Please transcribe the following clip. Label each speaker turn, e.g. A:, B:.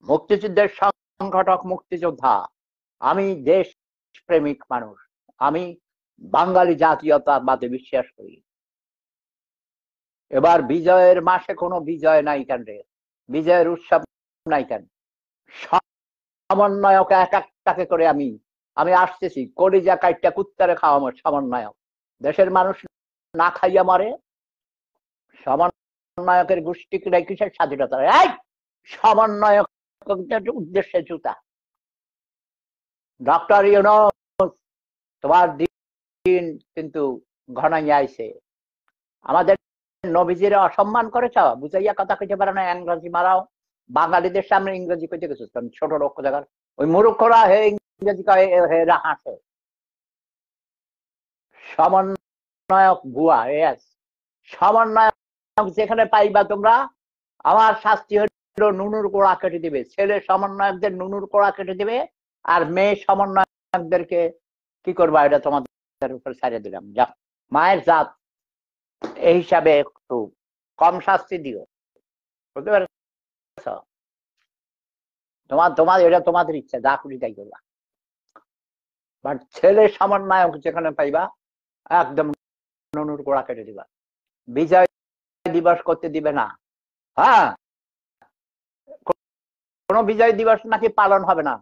A: মুক্তিযুদ্ধের সংগঠক, মুক্তিযোদ্ধা, আমি দেশ প্রেমিক মানুষ, আমি বাঙালি জাতীয়তাবাদে বিশ্বাস করি। এবার বিজয়ের মাসে কোনো বিজয় নাই কেন রে? বিজয়ের উৎসব নাই কেন? সমন্বয়ক এক একটাকে করে আমি আসতেছি, কলিজা কাইটটা কুত্তারে খাওয়াবো সমন্বয়ক। দেশের মানুষ না খাইয়া মরে, সমন্বয়কের গোষ্ঠী কিসের স্বাধীনতা? এই সমন্বয়ক উদ্দেশ্যে জুতা। ডক্টর ইউনূস, তোমার দিন কিন্তু ঘনাই আইছে। আমাদের নবীজির অসম্মান করেছ, বুঝাইয়া কথা কইতে পারে না, ইংরেজি মারাও। বাঙালিদের সামনে ইংরেজি কইতে গেছিস, ছোট রক্ষ জায়গার ওই মূর্খরা হে ইংরেজি হাসে। সমন্বয়ক ভুয়া, এস সমন্বয়ক যেখানে পাইবা তোমরা, আমার শাস্তি হলো নুনুর কোড়া কেটে দিবে। ছেলে সমন্বয়কদের নুনুর কোড়া কেটে দিবে, আর মেয়ে সমন্বয়কদেরকে কি করবা এটা তোমাদের উপর ছাড়িয়ে দিলাম। যা মায়ের জাত, এই হিসাবে একটু কম শাস্তি দিও, বুঝতে পারছ? তোমার এটা তোমাদের ইচ্ছা, যা খুশি তাই করবা। বাট ছেলে সমন্বয়ক যেখানে পাইবা একদম নুনুর গোড়া কেটে দিবা। বিজয় দিবস করতে দিবে না। হ্যাঁ, কোন বিজয় দিবস নাকি পালন হবে না।